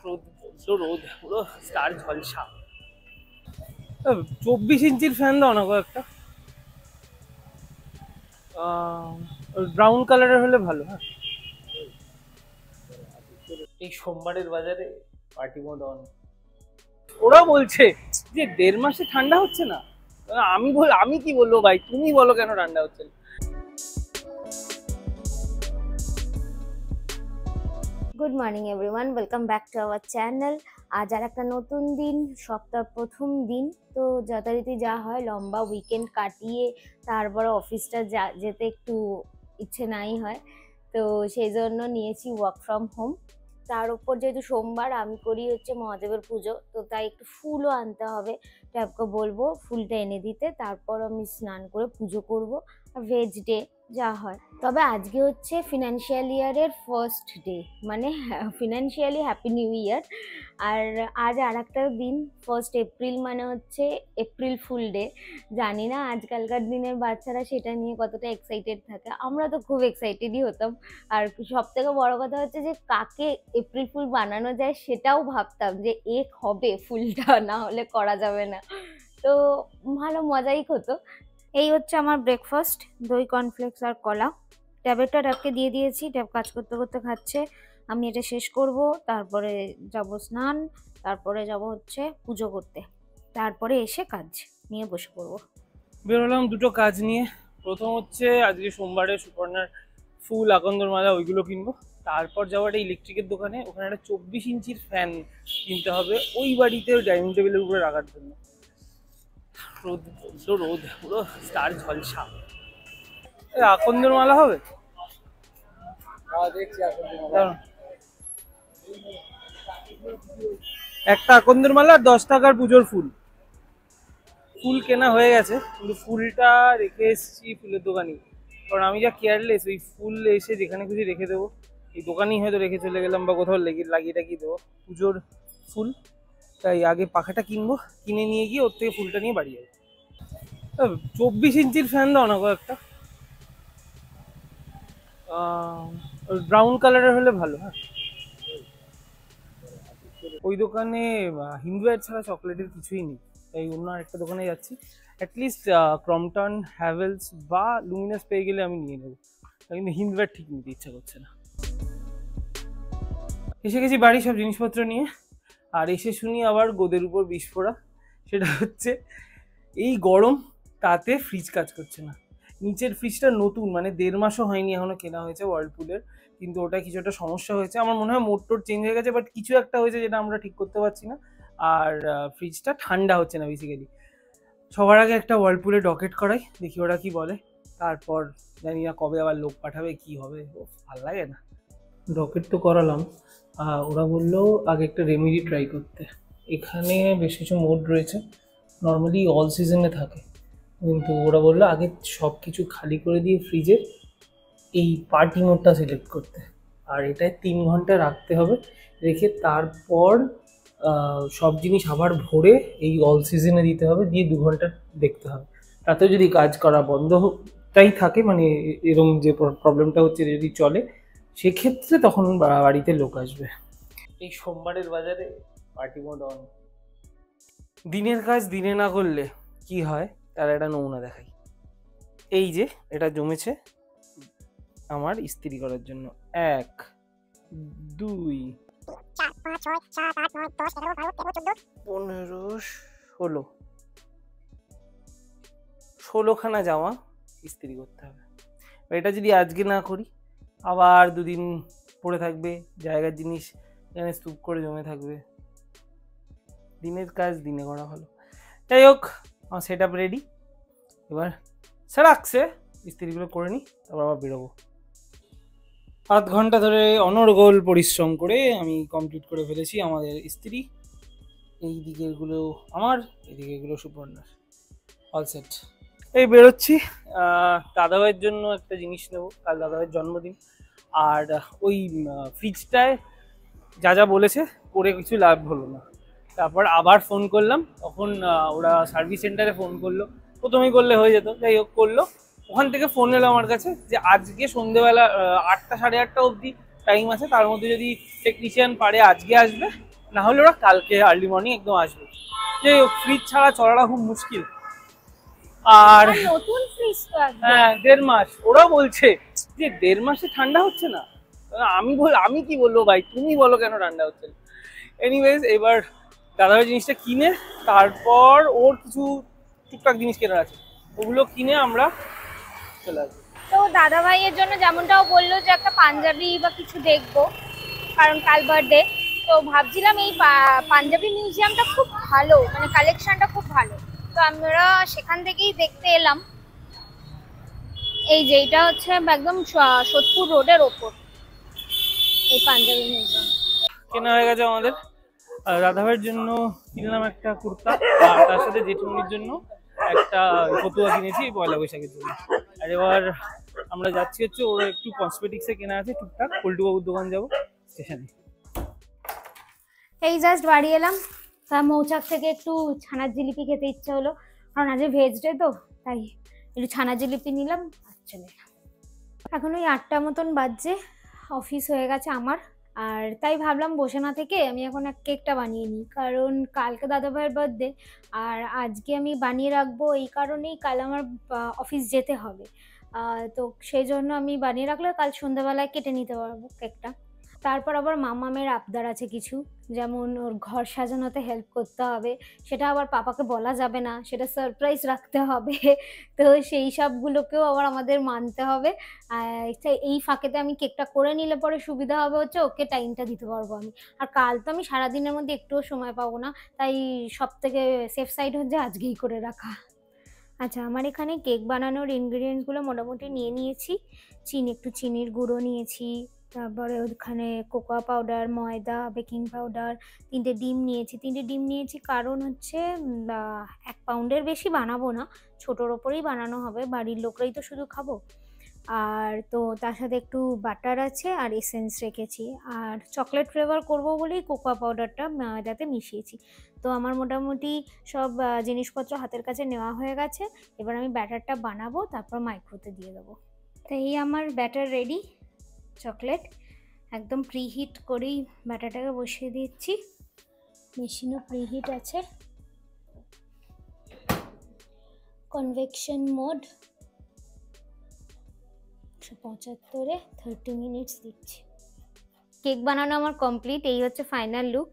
রোদ বড্ড রোদ, পুরো স্টার ঝলসা। 24 ইঞ্চির ফ্যান দাও না কয়েকটা, ব্রাউন কালারের হলে ভালো। হ্যাঁ, এই সোমবারের বাজারে পার্টি মোড অন। ওরা বলছে যে 1.5 মাসে ঠান্ডা হচ্ছে না। আমি কি বলবো ভাই, তুমি বলো কেন ঠান্ডা হচ্ছে না। Good morning everyone, welcome back to our channel. আজ আর একটা নতুন দিন, সপ্তাহ প্রথম দিন। তো যথারীতি যা হয়, লম্বা উইকেন্ড কাটিয়ে তারপরে অফিসটা যেতে একটু ইচ্ছে নাই হয়, তো সেই জন্য নিয়েছি ওয়ার্ক ফ্রম হোম। তার উপর যেহেতু সোমবার আমি করি হচ্ছে মহাদেবের পুজো, তো তাই একটু ফুলও আনতে হবে। ট্যাবকে বলবো ফুলটা এনে দিতে, তারপর আমি স্নান করে পুজো করব। আর ভেজ ডে যা হয়। তবে আজকে হচ্ছে ফিনান্সিয়াল ইয়ারের ফার্স্ট ডে, মানে ফিনান্সিয়ালি হ্যাপি নিউ ইয়ার। আর আজ আর একটা দিন, 1 এপ্রিল, মানে হচ্ছে এপ্রিল ফুল ডে। জানি না আজকালকার দিনের বাচ্চারা সেটা নিয়ে কতটা এক্সাইটেড থাকে, আমরা তো খুব এক্সাইটেডই হতাম। আর সব থেকে বড় কথা হচ্ছে যে কাকে এপ্রিল ফুল বানানো যায় সেটাও ভাবতাম, যে এক হবে ফুলটা, না হলে করা যাবে না। তো ভালো মজাই হতো। এই হচ্ছে আমার ব্রেকফাস্ট, দই কর্নফ্লেক্স আর কলা। ট্যাবকে দিয়ে দিয়েছি, ট্যাব কাজ করতে করতে খাচ্ছে। আমি এটা শেষ করব, তারপরে যাব স্নান, তারপরে যাব হচ্ছে পুজো করতে, তারপরে এসে কাজ নিয়ে বসে পড়বো। বেরোলাম দুটো কাজ নিয়ে। প্রথম হচ্ছে আজকে সোমবারে সুপর্ণার ফুল, আকন্দর মালা, ওইগুলো কিনবো। তারপর যাবো একটা ইলেকট্রিকের দোকানে, ওখানে একটা 24 ইঞ্চির ফ্যান কিনতে হবে ওই বাড়িতে, ওই ডাইনিং টেবিলের উপরে রাখার জন্য। রোদ বড্ড রোদ, পুরো স্টার ঝলসা। আকন্দর মালা হবে, দাঁড়াও। একটা আকন্দর মালা আর 10 টাকার পুজোর ফুল। ফুল কেনা হয়ে গেছে, কিন্তু ফুলটা রেখে এসেছি ফুলের দোকানে। কারণ আমি যা কেয়ারলেস, ওই ফুল এসে যেখানে খুশি রেখে দেবো। এই দোকানেই হয়তো রেখে চলে গেলাম, বা কোথাও লাগিয়ে টাগিয়ে দেবো পুজোর ফুল। তাই আগে পাখাটা কিনবো, কিনে নিয়ে গিয়ে ওর থেকে ফুলটা নিয়ে বাড়ি যাবো। 24 ইঞ্চির ফ্যান দাও না কয়েকটা, ব্রাউন কালারের হলে ভালো। হ্যাঁ, ওই দোকানে হিন্দুয়ার ছাড়া চকলেটের কিছুই নেই, তাই অন্য আরেকটা দোকানে যাচ্ছি। অ্যাটলিস্ট ক্রমটন, হ্যাভেলস বা লুমিনাস পেয়ে গেলে আমি নিয়ে নেবো, কিন্তু হিন্দুয়ার ঠিক নিতে ইচ্ছা করছে না। এসে গেছি বাড়ি সব জিনিসপত্র নিয়ে, আর এসে শুনি আবার গোদের উপর বিস্ফোরা। সেটা হচ্ছে এই গরম, তাতে ফ্রিজ কাজ করছে না। নিচের ফ্রিজটা নতুন, মানে 1.5 মাসও হয়নি এখনো, কেনা হয়েছে ওয়ার্লপুলের। কিন্তু ওটা কিছু একটা সমস্যা হয়েছে, আমার মনে হয় মোটর চেঞ্জ হয়ে গেছে, বাট কিছু একটা হয়েছে যেটা আমরা ঠিক করতে পারছি না। আর ফ্রিজটা ঠান্ডা হচ্ছে না বেসিক্যালি। সবার আগে একটা ওয়ার্লপুলে ডকেট করাই, দেখি ওরা কি বলে। তারপর জানি না কবে আবার লোক পাঠাবে, কি হবে, ভাল লাগে না। ডকেট তো করালাম, ওরা বললো আগে একটা রেমেডি ট্রাই করতে। এখানে বেশ কিছু মোড রয়েছে, নর্মালি অল সিজনে থাকে, কিন্তু ওরা বললো আগে সব কিছু খালি করে দিয়ে ফ্রিজের এই পার্টি মোডটা সিলেক্ট করতে। আর এটায় 3 ঘন্টা রাখতে হবে, রেখে তারপর সব জিনিস আবার ভরে এই অল সিজনে দিতে হবে, দিয়ে 2 ঘন্টা দেখতে হবে। তাতে যদি কাজ করা বন্ধটাই থাকে, মানে এরকম যে প্রবলেমটা হচ্ছে যদি চলে, সেক্ষেত্রে তখন বাড়িতে লোক আসবে। এই সোমবারের বাজারে পার্টি মোড অন। দিনের কাজ দিনে না করলে কি হয় তার একটা নমুনা দেখাই। এই যে এটা জমেছে আমার ইস্ত্রি করার জন্য, 1 2 4 5 6 7 8 9 10 11 12 13 14 15 16খানা জামা ইস্ত্রি করতে হবে। এটা যদি আজকে না করি, আবার 2 দিন পড়ে থাকবে, জায়গার জিনিস এখানে স্তূপ করে জমে থাকবে। দিনের কাজ দিনে করা ভালো। যাই হোক, আমার সেট আপ রেডি, এবার রাখছে ইস্ত্রিগুলো করে নিই, তারপর আবার বেরোবো। 8 ঘন্টা ধরে অনর্গল পরিশ্রম করে আমি কমপ্লিট করে ফেলেছি আমাদের ইস্ত্রি। এই দিকেরগুলো আমার, এই দিকেরগুলো সুপর্ণার, অল সেট। এই বেরোচ্ছি, দাদাভাইয়ের জন্য একটা জিনিস নেবো, কাল দাদাভাইয়ের জন্মদিন। আর ওই ফ্রিজটায় যা যা বলেছে করে কিছু লাভ হলো না। তারপর আবার ফোন করলাম, তখন ওরা সার্ভিস সেন্টারে ফোন করলো, প্রথমেই করলে হয়ে যেত, যাই হোক করলো। ওখান থেকে ফোন এলো আমার কাছে যে আজকে সন্ধ্যেবেলা 8টা সাড়ে 8টা অবধি টাইম আছে, তার মধ্যে যদি টেকনিশিয়ান পারে আজকে আসবে, না হলে ওরা কালকে আর্লি মর্নিং একদম আসবে। যে ফ্রিজ ছাড়া চলাটা খুব মুশকিল। আর নতুন ফ্রিজ তো হ্যাঁ 1.5 মাস, ওরাও বলছে যে 1.5 মাসে ঠান্ডা হচ্ছে না। আমি কি বলবো ভাই, তুমি বলো কেন ঠান্ডা হচ্ছে না। এনিওয়েজ, এবার দাদাভাই জিনিসটা কিনে তারপর ওর কিছু টুকটাক জিনিস কেনার আছে, ওগুলো কিনে আমরা চলে আসবো। তো দাদা ভাইয়ের জন্য যেমনটাও বললো যে একটা পাঞ্জাবি বা কিছু দেখবো, কারণ কাল বার্থডে। তো ভাবছিলাম এই পাঞ্জাবি মিউজিয়ামটা খুব ভালো, মানে কালেকশনটা খুব ভালো, তো আমরা সেখান থেকেই দেখতে এলাম। এই যে এটা হচ্ছে একদম সোদপুর রোডের ওপর এই পাঞ্জাবি মিউজিয়াম। কেনা হয়ে গেছে আমাদের। দাদাভাইয়ের জন্য কিনলাম একটা কুর্তা, আর তার সাথে জেঠুমনির জন্য একটা ফতুয়া কিনেছি পয়লা বৈশাখের জন্য। আর এবার আমরা যাচ্ছি হচ্ছে ওর একটু কসমেটিক্সে কেনা আছে টুকটাক, পল্টু বাবুর দোকান যাবো স্টেশনে। এই জাস্ট বাড়ি এলাম, তা মৌচাক থেকে একটু ছানার জিলিপি খেতে ইচ্ছে হলো, কারণ আজ ভেজ ডে তো, তাই একটু ছানার জিলিপি নিলাম আর চলে এলাম। এখন ওই 8টা মতন বাজছে, অফিস হয়ে গেছে আমার। আর তাই ভাবলাম বসে না থেকে আমি এখন এক কেকটা বানিয়ে নিই, কারণ কালকে দাদাভাইয়ের বার্থডে, আর আজকে আমি বানিয়ে রাখবো এই কারণেই কাল আমার অফিস যেতে হবে। তো সেই জন্য আমি বানিয়ে রাখলে কাল সন্ধ্যাবেলায় কেটে নিতে পারবো কেকটা। তারপর আবার মামামের আবদার আছে কিছু, যেমন ওর ঘর সাজানোতে হেল্প করতে হবে, সেটা আবার পাপাকে বলা যাবে না, সেটা সারপ্রাইজ রাখতে হবে। তো সেই সবগুলোকেও আবার আমাদের মানতে হবে। এই ফাঁকেতে আমি কেকটা করে নিলে পরে সুবিধা হবে হচ্ছে ওকে টাইমটা দিতে পারবো আমি। আর কাল তো আমি সারাদিনের মধ্যে একটুও সময় পাবো না, তাই সব থেকে সেফ সাইড হচ্ছে আজকেই করে রাখা। আচ্ছা, আমার এখানে কেক বানানোর ইনগ্রিডিয়েন্টসগুলো মোটামুটি নিয়ে নিয়েছি। একটু চিনির গুঁড়ো নিয়েছি, তারপরে ওখানে কোকোয়া পাউডার, ময়দা, বেকিং পাউডার, 3টে ডিম নিয়েছি। 3টে ডিম নিয়েছি কারণ হচ্ছে 1 পাউন্ডের বেশি বানাবো না, ছোটোর ওপরেই বানানো হবে, বাড়ির লোকরাই তো শুধু খাবো। আর তো তার সাথে একটু বাটার আছে আর এসেন্স রেখেছি, আর চকলেট ফ্লেভার করবো বলেই কোকোয়া পাউডারটা ময়দাতে মিশিয়েছি। তো আমার মোটামুটি সব জিনিসপত্র হাতের কাছে নেওয়া হয়ে গেছে। এবার আমি ব্যাটারটা বানাবো, তারপর মাইক্রোতে দিয়ে দেবো। তো এই আমার ব্যাটার রেডি। চকলেট একদম প্রিহিট করেই ব্যাটারটাকে বসিয়ে দিচ্ছি, মেশিনও প্রিহিট আছে, কনভেকশন মোড 175-এ 30 মিনিটস দিচ্ছি। কেক বানানো আমার কমপ্লিট, এই হচ্ছে ফাইনাল লুক।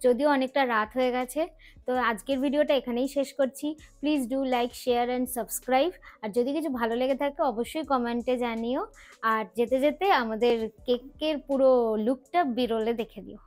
যদিও অনেকটা রাত হয়ে গেছে, তো আজকের ভিডিওটা এখানেই শেষ করছি। Please do like, share and subscribe. আর যদি কিছু ভালো লেগে থাকে অবশ্যই কমেন্টে জানিও, আর যেতে যেতে আমাদের কেকের পুরো লুকটা বেরোলে দেখে দিও।